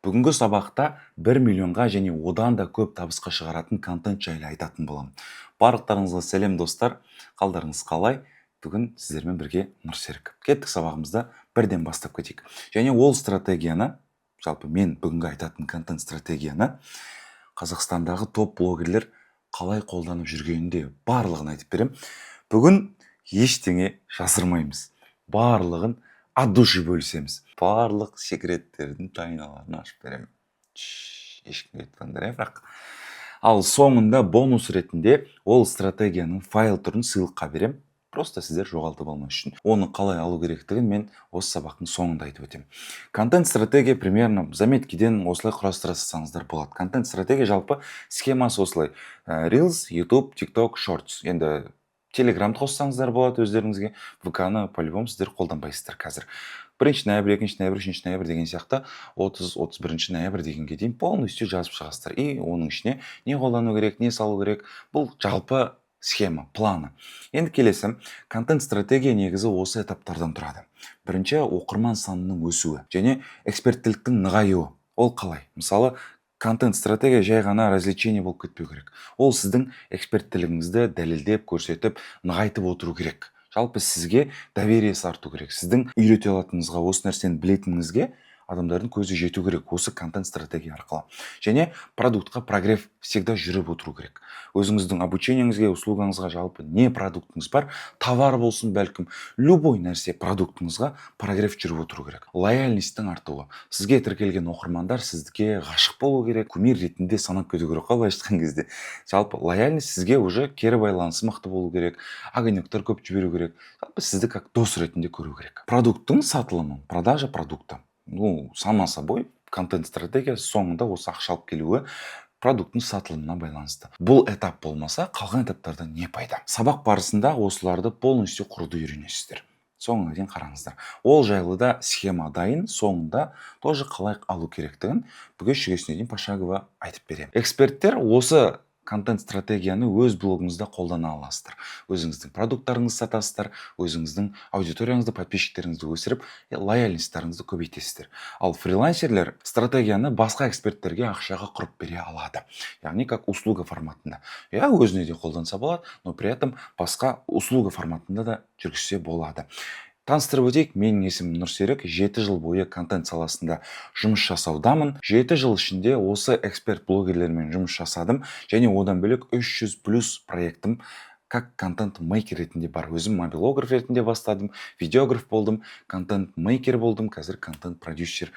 Бүгінгі сабақта 1 миллионға және одан да көп табысқа шығаратын контент жайлы айтатын боламын. Барлықтарыңызға сәлем достар, қалдарыңыз қалай? Бүгін сіздермен бірге Нұрсерік. Кеттік сабағымызда бірден бастап кетейік. Және ол стратегияны, жалпы мен бүгінгі айтатын контент стратегияны Қазақстандағы топ блогерлер қалай қолданып жүргенінде барлығын айтып берем. Бүгін ештеңе жасырмаймыз. Барлығын от души бөлісеміз. Барлық секреттердің тайналарын ашып беремін. Ешкімге айтпаңдар, бірақ. Ал соңында бонус ретінде ол стратегияның файл түрін сыйлыққа берем. Просто сіздер жоғалтып алмас үшін. Оны қалай алу керектігін мен осы сабақтың соңында айтып өтем. Контент стратегия примерно заметкеден осылай құрастыра салсаңыздар болады. Контент стратегия жалпы схемасы осылай. Reels, YouTube, TikTok, Shorts. Енді Телеграмды қоссаңыздар болады өздеріңізге. ВК-ны по-любому сіздер қолданбайсыздар қазір. 1 ноябрь, 2 ноябрь, 3 ноябрь деген сияқты 30-31 ноябрь дегенге дейін полностью жазып шығасыздар. И оның ішіне не қолдану керек, не салу керек. Бұл жалпы схема, планы. Енді келесі, контент стратегия негізі осы этаптардан тұрады. Бірінші, оқырман санының өсуі және эксперттіліктің нығаюы. Ол қалай? Мысалы, контент стратегия жай ғана развлечение болып кетпеу керек. Ол сіздің эксперттілігіңізді дәлелдеп, көрсетіп, нығайтып отыру керек. Жалпы сізге довериесі арту керек. Сіздің үйрете алатыныңызға, осы нәрсені білетініңізге адамдардың көзі жету керек осы контент стратегия арқылы. Және продуктқа прогресс всегда жүріп отыру керек. Өзіңіздің обучениеңізге, услугаңызға жалпы не продуктыңыз бар, товар болсын бәлкім, любой нәрсе продуктыңызға прогресс жүріп отыру керек. Лояльностьтің артуы. Сізге тіркелген оқырмандар сізге ғашық болу керек, кумир ретінде санап кету керек. Қалай айтқан кезде. Жалпы лояльность сізге уже кері байланысы мықты болу керек. Огонектар көп жіберу керек. Жалпы сізді как дос ретінде көру керек. Продукттың сатылымы, продажа продукта. Само собой, контент стратегиясы соңында осы ақша алып келуі продукттың сатылымына байланысты. Бұл этап болмаса, қалған этаптарда не пайда? Сабақ барысында осыларды полностью құруды үйренесіздер. Соңына дейін қараңыздар. Ол жайлы да схема дайын, соңында тоже қалай алу керектігін бүге шүгесіне дейін пошагово айтып беремін. Эксперттер осы контент стратегияны өз блогыңызда қолдана аласыздар. Өзіңіздің продукттарыңызды сатасыздар, өзіңіздің аудиторияңызды, подписчиктеріңізді өсіріп, лояльностьтарыңызды көбейтесіздер. Ал фрилансерлер стратегияны басқа эксперттерге ақшаға құрып бере алады. Яғни как услуга форматында. Өзіне де қолданса болады, но при этом басқа услуга форматында да жүргізсе болады. Таныстырып өтейік, менің есімім Нұрсерік, 7 жыл бойы контент саласында жұмыс жасаудамын. 7 жыл ішінде осы эксперт блогерлермен жұмыс жасадым, және одан бөлек 300+ проектім как контент-мейкер ретінде бар. Өзім мобилограф ретінде бастадым, видеограф болдым, контент-мейкер болдым, қазір контент-продюсер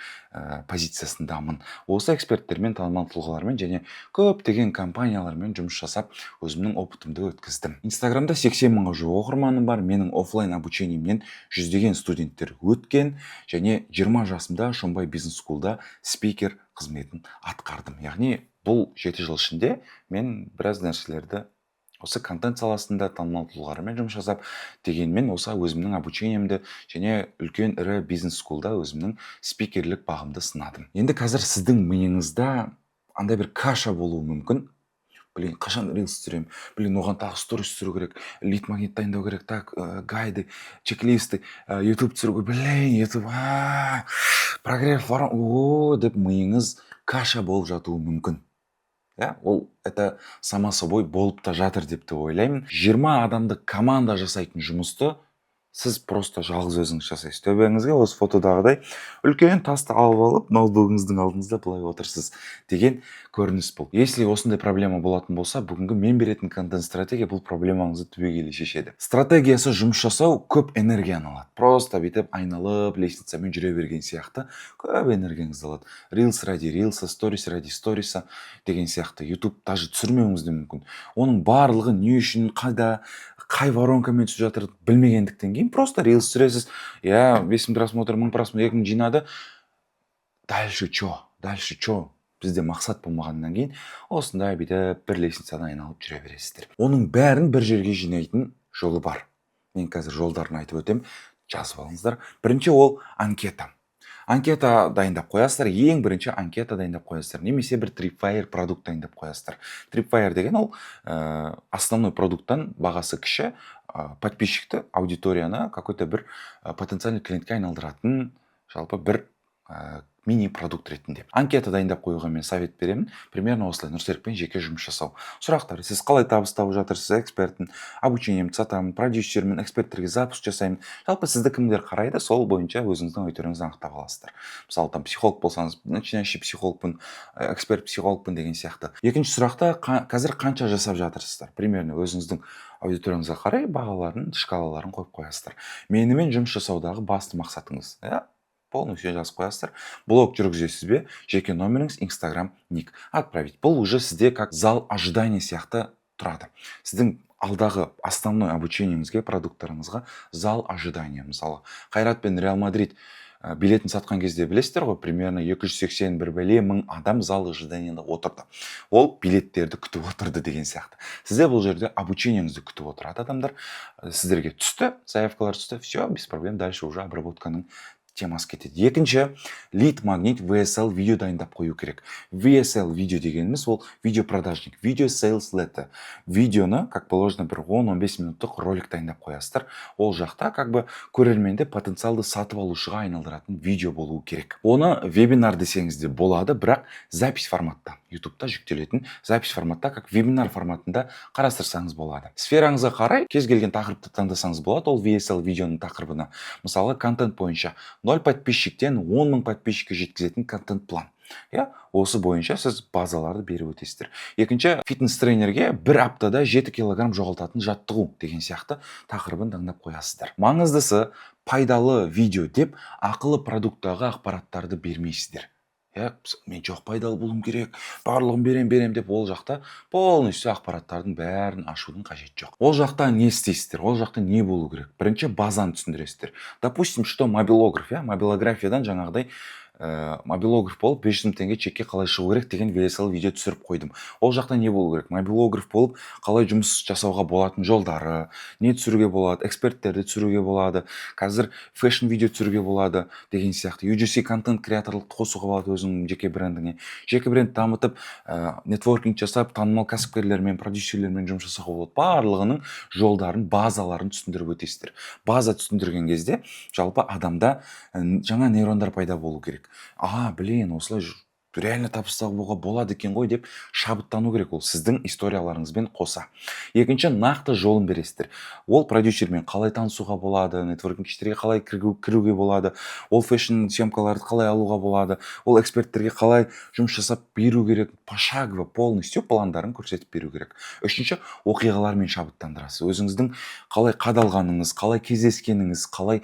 позициясындамын. Осы эксперттермен, танымал тұлғалармен және көптеген компаниялармен жұмыс жасап, өзімнің опытымды өткіздім. Инстаграмда 80 мыңға жуық оқырманым бар. Менің офлайн обучениемнен жүздеген студенттер өткен, және 20 жасымда Шомбай бизнес скулда спикер қызметін атқардым. Яғни бұл 7 жыл ішінде мен біраз нәрселерді осы контент саласында танымал тұлғалармен жұмыс жасап, дегенмен осы өзімнің обучениемді және үлкен ірі бизнес скулда өзімнің спикерлік бағымды сынадым. Енді қазір сіздің миыңызда андай бір каша болуы мүмкін. Қашан рилс түсіремін? Оған тағы сторис түсіру керек, лид магнит дайындау керек, так, гайды, чек-листы, YouTube түсіруге, YouTube, прогресс бар, деп миыңыз каша болып жатуы мүмкін. Ол это само собой болып та жатыр деп те ойлаймын. 20 адамды команда жасайтын жұмысты сіз просто жалғыз өзіңіз жасайсыз. Төбеңізге осы фотодағыдай үлкен тасты алып алып, ноутбугыңыздың алдыңызда былай отырсыз деген көрініс бұл. Если осындай проблема болатын болса, бүгінгі мен беретін контент стратегия бұл проблемаңызды түбегейлі шешеді. Стратегиясы жұмыс жасау көп энергияны алады. Просто бүйтіп айналып, лестницамен жүре берген сияқты көп энергияңызды алады. Reels ради рилса, сторис ради сториса деген сияқты. YouTube даже түсірмеуіңіз де мүмкін. Оның барлығы не үшін, қай воронкамен түсіп жатыр білмегендіктен кейін просто рилс түсіресіз. 5000 просмотр, 1000 просмотр, 2000 жинады. Дальше чо? Бізде мақсат болмағаннан кейін осындай бүйтіп бір лестницадан айналып жүре бересіздер. Оның бәрін бір жерге жинайтын жолы бар. Мен қазір жолдарын айтып өтем, жазып алыңыздар. Бірінші ол анкета. Анкета дайындап қоясыздар, ең бірінші анкета дайындап қоясыздар, немесе бір Tripwire продукт дайындап қоясыздар. Tripwire деген ол основной продукттан бағасы кіші, подписчикті, аудиторияны какой-то бір потенциальный клиентке айналдыратын жалпы бір мини продукт ретінде. Анкета дайындап қоюға мен совет беремін. Примерно осылай Нұрсерікпен жеке жұмыс жасау. Сұрақтар: сіз қалай табыс тауып жатырсыз? Экспертпін, обучениемді сатамын, продюсермін, эксперттерге запуск жасаймын. Жалпы сізді кімдер қарайды, сол бойынша өзіңіздің аудиторияңызды анықтап аласыздар. Мысалы, там психолог болсаңыз, начинающий психологпын, эксперт психологпын деген сияқты. Екінші сұрақта: қазір қанша жасап жатырсыздар? Примерно өзіңіздің аудиторияңызға қарай бағаларын, шкалаларын қойып қоясыздар. Менімен жұмыс жасаудағы басты мақсатыңыз, полностью жазып қоясыздар. Блог жүргізесіз бе? Жеке номеріңіз, Instagram, ник. Отправить. Бұл уже сізде как зал ожидания сияқты тұрады. Сіздің алдағы основной обучениеңізге, продукттарыңызға зал ожидания. Мысалы, Қайрат пен Реал Мадрид билетін сатқан кезде білесіздер ғой, примерно 281 мың адам зал ожиданияда отырды. Ол билеттерді күтіп отырды деген сияқты. Сізде бұл жерде обучениеңізді күтіп отырады адамдар. Сіздерге түсті, заявкалар түсті, все, без проблем, дальше уже обработканың темасы кетеді. Екінші, лид магнит VSL видео дайындап қою керек. VSL видео дегеніміз ол видеопродажник, видео sales letter. Видеоны, как положено, бір 10-15 минуттық ролик дайындап қоясыздар. Ол жақта как бы көрерменді потенциалды сатып алушыға айналдыратын видео болуы керек. Оны вебинар десеңіз де болады, бірақ запись форматта, YouTube'та жүктелетін запись форматта, как вебинар форматында қарастырсаңыз болады. Сфераңызға қарай кез келген тақырыпты таңдасаңыз болады. Ол VSL видеоның тақырыбына, мысалы, контент бойынша 0 подписчиктен 10 мың подписчикке жеткізетін контент план. Осы бойынша сіз базаларды беріп өтесіздер. Екінші, фитнес-тренерге бір аптада 7 килограмм жоғалтатын жаттығу деген сияқты тақырыбын таңдап қоясыздар. Маңыздысы, пайдалы видео деп ақылы продукттағы ақпараттарды бермейсіздер. Мен жоқ, пайдалы болуым керек, барлығын берем деп ол жақта полностью ақпараттардың бәрін ашудың қажеті жоқ. Ол жақта не істейсіздер? Ол жақта не болу керек? Бірінші базаны түсіндіресіздер. Допустим, что мобилограф, мобилографиядан жаңағыдай мобилограф болып 500 мың теңге чекке қалай шығу керек деген VSL видео түсіріп қойдым. Ол жақта не болу керек? Мобилограф болып қалай жұмыс жасауға болатын жолдары, не түсіруге болады, эксперттерді түсіруге болады, қазір фэшн видео түсіруге болады деген сияқты. UGC контент креаторлықты қосуға болады өзінің жеке брендіңе. Жеке бренд дамытып, нетворкинг жасап, танымал кәсіпкерлермен, продюсерлермен жұмыс жасауға болады. Барлығының жолдарын, базаларын түсіндіріп өтесіздер. База түсіндірген кезде жалпы адамда жаңа нейрондар пайда болу керек. Блин, осылай реально табыс табуға болады екен ғой деп шабыттану керек. Ол сіздің историяларыңызбен қоса. Екінші, нақты жолын бересіздер. Ол продюсермен қалай танысуға болады, нетворкинг кештерге қалай кіруге болады, ол фэшн съемкаларды қалай алуға болады, ол эксперттерге қалай жұмыс жасап беру керек, пошагово полностью пландарын көрсетіп беру керек. Үшінші, оқиғалармен шабыттандырасыз. Өзіңіздің қалай қадалғаныңыз, қалай кездескеніңіз, қалай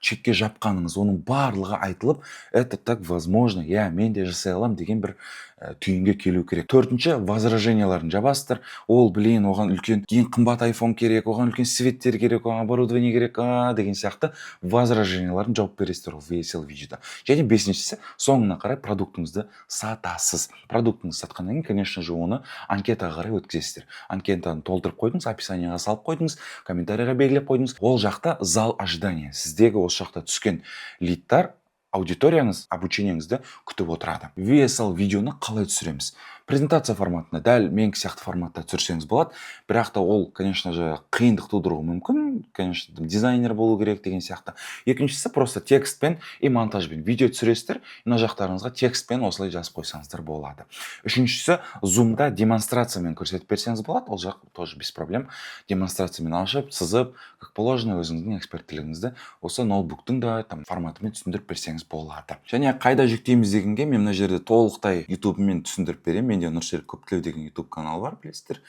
чекке жапқаныңыз, оның барлығы айтылып, это так возможно, мен де жасай аламын деген бір түйінге келу керек. Төртінші, возраженияларын жабасыздар. Оған үлкен ең қымбат iPhone керек, оған үлкен светтер керек, оған оборудование керек, деген сияқты возраженияларын жауап бересіздер ол VSL видеода. Және бесіншісі, соңына қарай продуктыңызды сатасыз. Продуктыңызды сатқаннан кейін, конечно же, оны анкетаға қарай өткізесіздер. Анкетаны толтырып қойдыңыз, описанияға салып қойдыңыз, комментарийға белгілеп қойдыңыз. Ол жақта зал ожидания. Сіздегі осы жақта түскен лидтар аудиторияңыз, обучениеңізді күтіп отырады. VSL видеоны қалай түсіреміз? Презентация форматында, дәл менің сияқты форматта түсірсеңіз болады, бірақ та ол, конечно же, қиындық тудыруы мүмкін, конечно, дизайнер болу керек деген сияқты. Екіншісі, просто текстпен и монтажбен видео түсіресіздер, мына жақтарыңызға текстпен осылай жазып қойсаңыздар болады. Үшіншісі, зумда демонстрациямен көрсетіп берсеңіз болады, ол жақ тоже без проблем. Демонстрациямен ашып, сызып, как положено өзіңіздің эксперттілігіңізді осы ноутбуктың да форматымен түсіндіріп берсеңіз болады. Және қайда жүктейміз дегенге мен мына жерде толықтай YouTube-мен түсіндіріп беремін. Менде Нұрсерік Көптілеу деген YouTube каналы бар, білесіздер.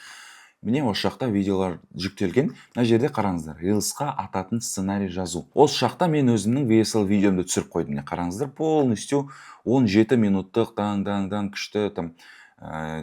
Міне осы жақта видеолар жүктелген. Мына жерде қараңыздар, Reels'қа ататын сценарий жазу. Осы жақта мен өзімнің VSL видеомды түсіріп қойдым. Қараңыздар, полностью 17 минуттық күшті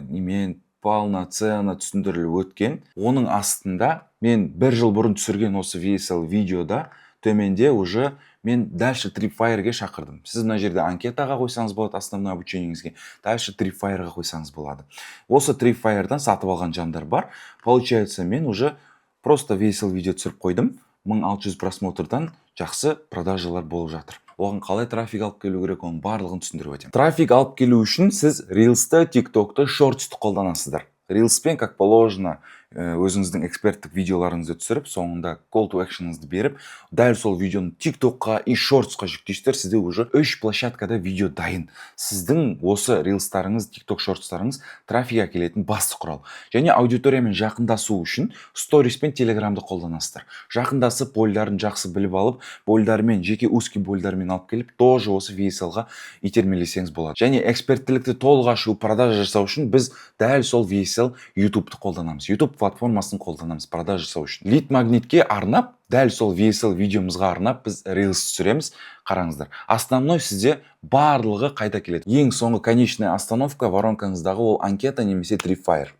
немен полноценно түсіндіріліп өткен. Оның астында мен 1 жыл бұрын түсірген осы VSL видеода төменде уже мен дальше Tripwire'ге шақырдым. Сіз мына жерде анкетаға қойсаңыз болады, основной обучениеңізге, дальше Tripwire'ға қойсаңыз болады. Осы Tripwire'дан сатып алған жандар бар. Получается, мен уже просто VSL видео түсіріп қойдым. 1600 просмотрдан жақсы продажалар болып жатыр. Оған қалай трафик алып келу керек, оның барлығын түсіндіріп өтемін. Трафик алып келу үшін сіз Reels'ті, TikTok'ты, Shorts'ты қолданасыздар. Reels'пен, как положено, өзіңіздің эксперттік видеоларыңызды түсіріп, соңында call to action'ыңызды беріп, дәл сол видеоны TikTokқа и Shortsқа жүктейсіздер, сізде уже 3 площадкада видео дайын. Сіздің осы рилстарыңыз, TikTok Shorts'тарыңыз трафик әкелетін басты құрал. Және аудиториямен жақындасу үшін Stories пен Telegram'ды қолданасыздар. Жақындасып, бойларын жақсы біліп алып, бойлармен, жеке узкий бойлармен алып келіп, тоже осы VSL-ға итермелесеңіз болады. Және эксперттілікті толық ашу, продажа жасау үшін біз дәл сол VSL YouTube-ты қолданамыз. YouTube платформасын қолданамыз продажа жасау үшін. Лид магнитке арнап, дәл сол VSL видеомызға арнап біз Reels түсіреміз. Қараңыздар. Основной сізде барлығы қайда келеді. Ең соңғы конечная остановка воронкаңыздағы ол анкета немесе Tripwire.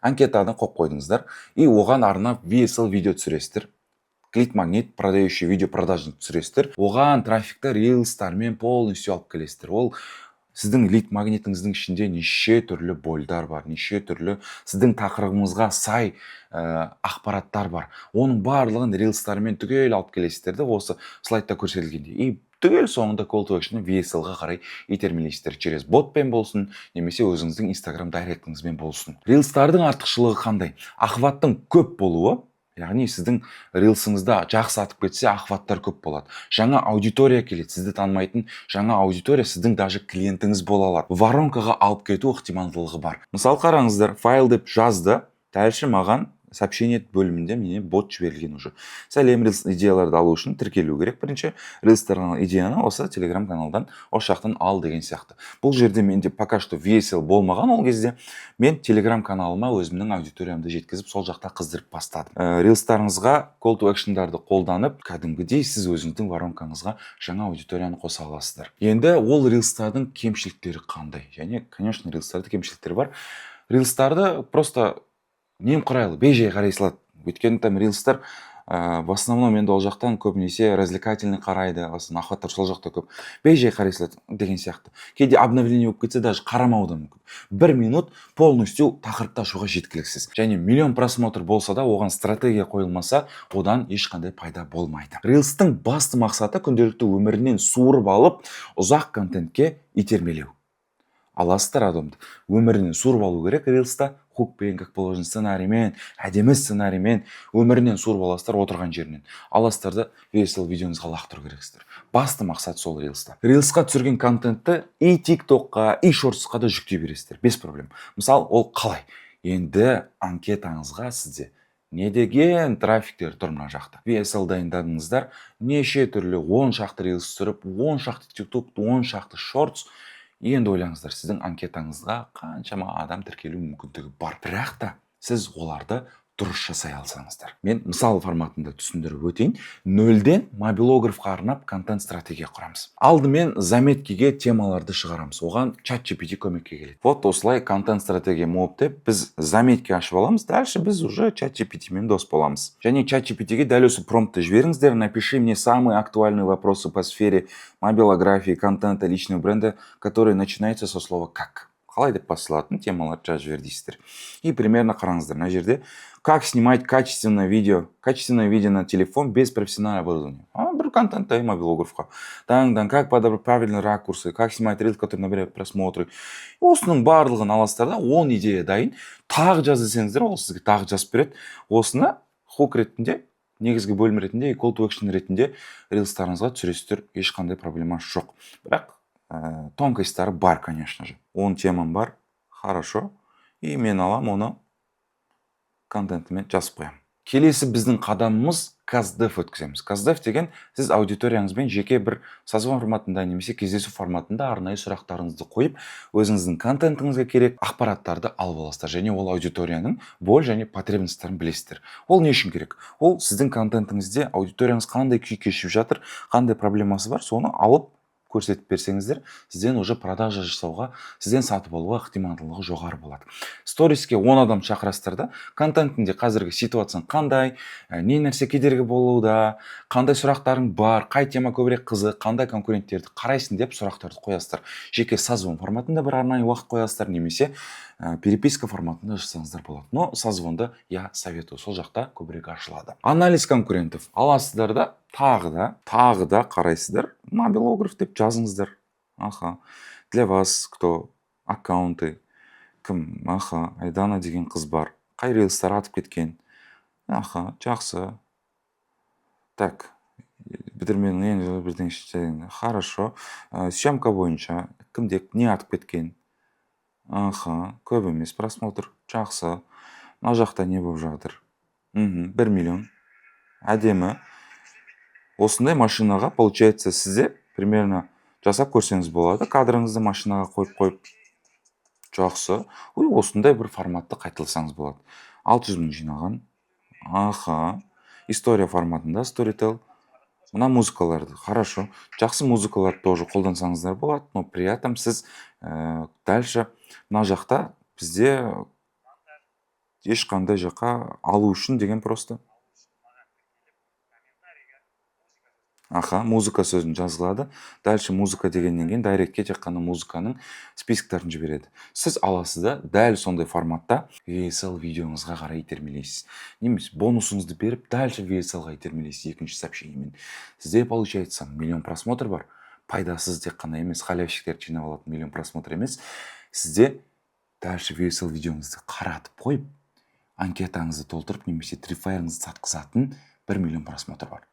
Анкетаны қойып қойдыңыздар и оған арнап VSL видео түсіресіздер. Клик магнит, продающий видео продажын түсіресіздер. Оған трафикті Reels'тармен полностью алып келесіздер. Ол сіздің лид магнитіңіздің ішінде неше түрлі бойлдар бар, неше түрлі сіздің тақырыбыңызға сай ақпараттар бар. Оның барлығын Reels'тармен түгел алып келесіздер де осы слайдта көрсетілгендей. И түгел соңында call to action'ы VSL-ға қарай итермелейсіздер. Через ботпен болсын, немесе өзіңіздің Instagram директіңізбен болсын. Reels'тардың артықшылығы қандай? Охваттың көп болуы, яғни сіздің рилсыңызда жақсы атып кетсе, охваттар көп болады. Жаңа аудитория келеді, сізді танымайтын жаңа аудитория сіздің даже клиентіңіз бола алады. Воронкаға алып кету ықтималдылығы бар. Мысалы қараңыздар, файл деп жазды, дальше маған сообщение бөлімінде мене бот жіберілген уже. Сәлем, Reels идеяларды алу үшін тіркелу керек. Бірінші Reels'тардан идеяны осы Telegram каналдан осы жақтан ал деген сияқты. Бұл жерде менде пока что VSL болмаған, ол кезде мен Telegram каналыма өзімнің аудиториямды жеткізіп, сол жақта қыздырып бастадым. Reels'тарыңызға call to action'дарды қолданып, кәдімгідей сіз өзіңіздің воронкаңызға жаңа аудиторияны қоса аласыздар. Енді ол Reels'тардың кемшіліктері қандай? Және, конечно, Reels'тарда кемшіліктері бар. Reels'тарды просто немқұрайлы, бей-жай қарай салады. Өйткені там Reels'тар в основном енді ол жақтан көбінесе развлекательный қарайды, охваттар сол жақта көп. Бей-жай қарай салады деген сияқты. Кейде обновление болып кетсе, даже қарамауы да мүмкін. 1 минут полностью тақырыпты ашуға жеткіліксіз. Және миллион просмотр болса да, оған стратегия қойылмаса, одан ешқандай пайда болмайды. Reels'тың басты мақсаты күнделікті өмірінен суырып алып, ұзақ контентке итермелеу. Аласыздар адамды. Өмірінен суырып алу керек Reels'та. Хукпен, как положен сценариймен, әдемі сценариймен өмірінен суырып аласыздар отырған жерінен. Аласыздарды VSL видеоңызға лақтыру керексіздер. Басты мақсат сол Reels'та. Reels'қа түсірген контентті и TikTokқа, и Shorts'қа да жүктей бересіздер. Без проблем. Мысалы, ол қалай? Енді анкетаңызға сізде не деген трафиктер тұр мына жақта. VSL дайындадыңыздар, неше түрлі 10 шақты Reels түсіріп, 10 шақты TikTok, 10 шақты Shorts. Енді ойлаңыздар, сіздің анкетаңызға қаншама адам тіркелу мүмкіндігі бар. Бірақ та сіз оларды дұрыс жасай алсаңыздар. Мен мысал форматында түсіндіріп өтейін. 0-ден мобилографқа арнап контент стратегия құрамыз. Алдымен заметкеге темаларды шығарамыз. Оған ChatGPT көмекке келеді. Вот осылай контент стратегия моп деп біз заметке ашып аламыз. Дальше біз уже ChatGPT-мен дос боламыз. Және ChatGPT-ге дәл осы промптты жіберіңіздер. Напиши мне самые актуальные вопросы по сфере мобилографии, контента, личного бренда, которые начинаются со слова «как». Қалай деп басталатын темаларды жазып жібер дейсіздер. И примерно қараңыздар, мына жерде как снимать качественное видео на телефон без профессионального оборудования. Бір контент дай мобилографқа. Как подобрать правильные ракурсы, как снимать рилс, который набирает просмотры. Осының барлығын аласыздар да, 10 идея дайын. Тағы жаз десеңіздер, ол сізге тағы жазып береді. Осыны хук ретінде, негізгі бөлім ретінде, call to action ретінде рилстарыңызға түсіресіздер, ешқандай проблема жоқ. Бірақ тонкостары бар, конечно же. 10 темам бар, хорошо. И мен алам оны контентімен жазып қоямын. Келесі біздің қадамымыз CastDev өткіземіз. CastDev деген сіз аудиторияңызбен жеке бір созвон форматында немесе кездесу форматында арнайы сұрақтарыңызды қойып, өзіңіздің контентіңізге керек ақпараттарды алып аласыздар. Және ол аудиторияның боль және потребностьтарын білесіздер. Ол не үшін керек? Ол сіздің контентіңізде аудиторияңыз қандай күй кешіп жатыр, қандай проблемасы бар, соны алып көрсетіп берсеңіздер, сізден уже продажа жасауға, сізден сатып алуға ықтималдылығы жоғары болады. Сториске 10 адам шақырасыздар да, контентінде қазіргі ситуацияң қандай, не нәрсе кедергі болуда, қандай сұрақтарың бар, қай тема көбірек қызық, қандай конкуренттерді қарайсың деп сұрақтарды қоясыздар. Жеке созвон форматында бір арнайы уақыт қоясыздар, немесе переписка форматында жасаңыздар болады. Но созвонды я советую, сол жақта көбірек ашылады. Анализ конкурентов аласыздар да, тағы да қарайсыздар, мобилограф деп жазыңыздар. Для вас кто? Аккаунты. Кім? Айдана деген қыз бар. қай рилстар атып кеткен. Аха, жақсы. Так, бітірменің ең жылы бірдеңше. Хорошо. Съемка бойынша кімде не атып кеткен? Аха, көп емес просмотр. Жақсы. Мына жақта не болып жатыр? 1 миллион. Әдемі. Осындай машинаға, получается, сізде примерно жасап көрсеңіз болады. Кадрыңызды машинаға қойып. Жақсы. Осындай бір форматты қайталасаңыз болады. 600 мың жинаған. Аха. История форматында Storytel. Мына музыкаларды. Хорошо. Жақсы музыкаларды тоже қолдансаңыздар болады. Но при этом сіз дальше мына жақта бізде ешқандай жаққа алу үшін деген просто. Аха, музыка сөзін жазылады. Дальше музыка дегеннен кейін дайректке тек қана музыканың списоктарын жібереді. Сіз аласыз да дәл сондай форматта VSL видеоңызға қарай итермелейсіз. Немесе бонусыңызды беріп, дальше VSL-ға итермелейсіз екінші сообщениемен. Сізде получается миллион просмотр бар. Пайдасыз тек қана емес, халявщиктер жинап алатын миллион просмотр емес. Сізде дальше VSL видеоңызды қаратып қойып, анкетаңызды толтырып, немесе трипфайрыңызды сатқызатын 1 миллион просмотр бар.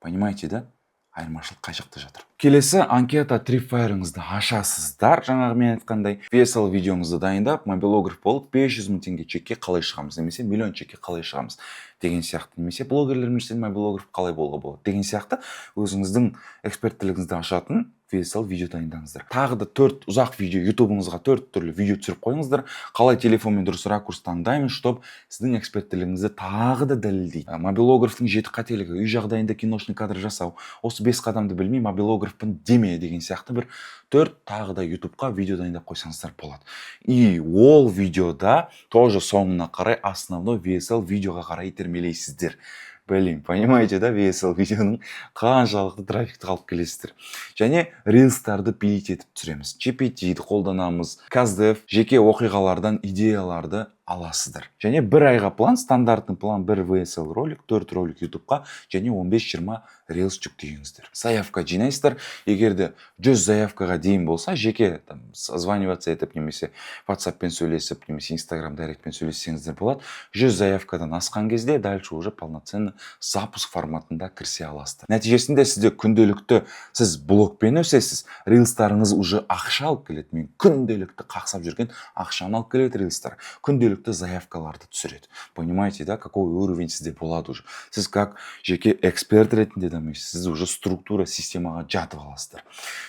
Понимаете, да? Айырмашылық қай жақта жатыр. Келесі анкета трипфайрыңызды ашасыздар. Жаңағы мен айтқандай VSL видеоңызды дайындап, мобилограф болып 500 мың теңге чекке қалай шығамыз, немесе миллион чекке қалай шығамыз деген сияқты, немесе блогерлер үшін мобилограф қалай болуға болады деген сияқты өзіңіздің эксперттілігіңізді ашатын VSL видео дайындаңыздар. Тағы да 4 ұзақ видео, ютубыңызға 4 түрлі видео түсіріп қойыңыздар. Қалай телефонмен дұрыс ракурс таңдаймыз, чтобы сіздің эксперттілігіңізді тағы да дәлелдейді. Мобилографтың 7 қателігі, үй жағдайында киношный кадр жасау, осы 5 қадамды білмей мобилографпын деме деген сияқты бір 4 тағы да ютубқа видео дайындап қойсаңыздар болады. И ол видеода тоже соңына қарай основной VSL видеоға қарай итермелейсіздер. Блин, понимаете, да, VSL видеоның қаншалықты трафикті қалып келесіздер. Және рилстарды пилить етіп түсіреміз. GPT-ді қолданамыз. Каздев жеке оқиғалардан идеяларды аласыздар. Және бір айға план, стандартный план, бір VSL ролик, 4 ролик ютубқа, және 15-20 рилс жүктейіңіздер. Заявка жинайсыздар. Егерде 100 заявкаға дейін болса, жеке званиваться етіп, немесе WhatsApp-пен сөйлесіп, немесе Instagram директпен сөйлессеңіздер болады. 100 заявкадан асқан кезде дальше уже полноценный запуск форматында кірсе аласыздар. Нәтижесінде сізде күнделікті сіз блогпен өсесіз, рилстарыңыз уже ақша алып келеді. Мен күнделікті қақсап жүрген ақшаны алып келеді рилстар. Күнделікті заявкаларды түсіреді. Понимаете, да, какой уровень сізде болады уже. Сіз как жеке эксперт ретінде дамайсыз, сіз уже структура, системаға жатып аласыздар.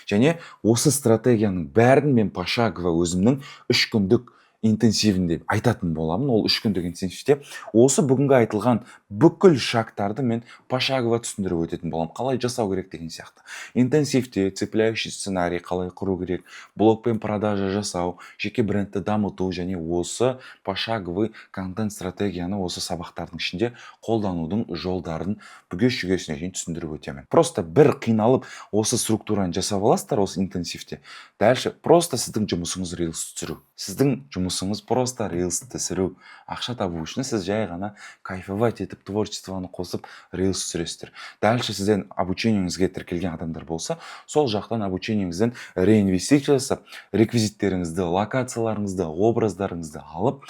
Және осы стратегияның бәрін мен пошагово өзімнің 3 күндік интенсивінде айтатын боламын. Ол 3 күндік интенсивте осы бүгінгі айтылған бүкіл шагтарды мен пошагово түсіндіріп өтетін боламын. Қалай жасау керек деген сияқты. Интенсивте цепляющий сценарий қалай құру керек, блогпен продажа жасау, жеке брендті дамыту және осы пошаговый контент стратегияны осы сабақтардың ішінде қолданудың жолдарын бүге-шүгесіне дейін түсіндіріп өтемін. Просто бір қиналып осы структураны жасап аласыздар осы интенсивте. Дальше просто сіздің жұмысыңыз рилс түсіру. Сіздің жұмысыңыз просто рилс түсіру. Ақша табу үшін сіз жай ғана кайфовать етіп творчествоны қосып рилс түсіресіздер. Дальше сізден обучениеңізге тіркелген адамдар болса, сол жақтан обучениеңізден реинвестиция жасап, реквизиттеріңізді, локацияларыңызды, образдарыңызды алып,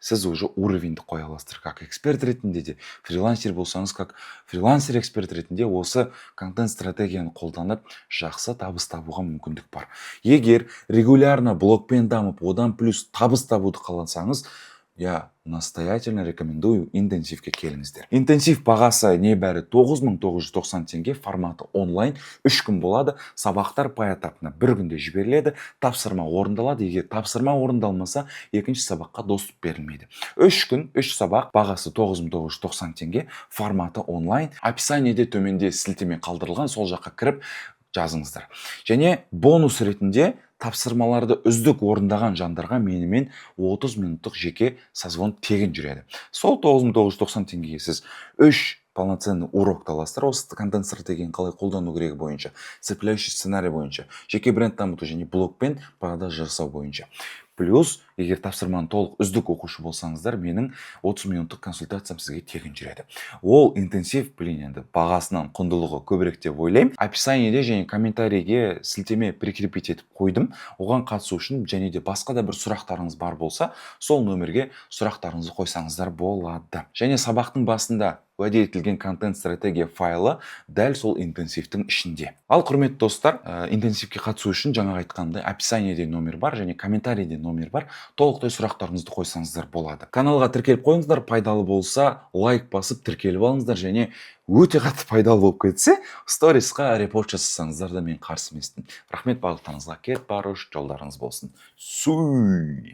сіз уже уровеньді қоя аласыздар. Как эксперт ретінде де, фрилансер болсаңыз, как фрилансер эксперт ретінде осы контент стратегияны қолданып, жақсы табыс табуға мүмкіндік бар. Егер регулярно блогпен дамып, одан плюс табыс табуды қалансаңыз, я настоятельно рекомендую интенсивке келіңіздер. Интенсив бағасы небәрі 9990 теңге, форматы онлайн, 3 күн болады, сабақтар поэтапно 1 күнде жіберіледі, тапсырма орындалады. Егер тапсырма орындалмаса, екінші сабаққа доступ берілмейді. 3 күн, 3 сабақ, бағасы 9990 теңге, форматы онлайн. Описаниеде төменде сілтеме қалдырылған, сол жаққа кіріп жазыңыздар. Және бонус ретінде тапсырмаларды үздік орындаған жандарға менімен 30 минуттық жеке созвон тегін жүреді. Сол 9990 теңгеге сіз 3 полноценный урок аласыздар. Осы контент стратегияны қалай қолдану керек бойынша, цепляющий сценарий бойынша, жеке бренд дамыту және блогпен продажа жасау бойынша. Плюс егер тапсырманы толық үздік оқушы болсаңыздар, менің 30 минуттық консультациям сізге тегін жүреді. Ол интенсив, енді бағасынан құндылығы көбірек деп ойлаймын. Описаниеде және комментарийге сілтеме прикрепить етіп қойдым. Оған қатысу үшін және де басқа да бір сұрақтарыңыз бар болса, сол нөмерге сұрақтарыңызды қойсаңыздар болады. Және сабақтың басында уәде етілген контент стратегия файлы дәл сол интенсивтің ішінде. Ал құрметті достар, интенсивке қатысу үшін жаңағы айтқанымдай описаниеде номер бар және комментарийде номер бар. Толықтай сұрақтарыңызды қойсаңыздар болады. Каналға тіркеліп қойыңыздар, пайдалы болса лайк басып тіркеліп алыңыздар, және өте қатты пайдалы болып кетсе сторисқа репост жасасаңыздар да мен қарсы емеспін. Рахмет, барлықтарыңызға кет барыш жолдарыңыз болсын. Суй!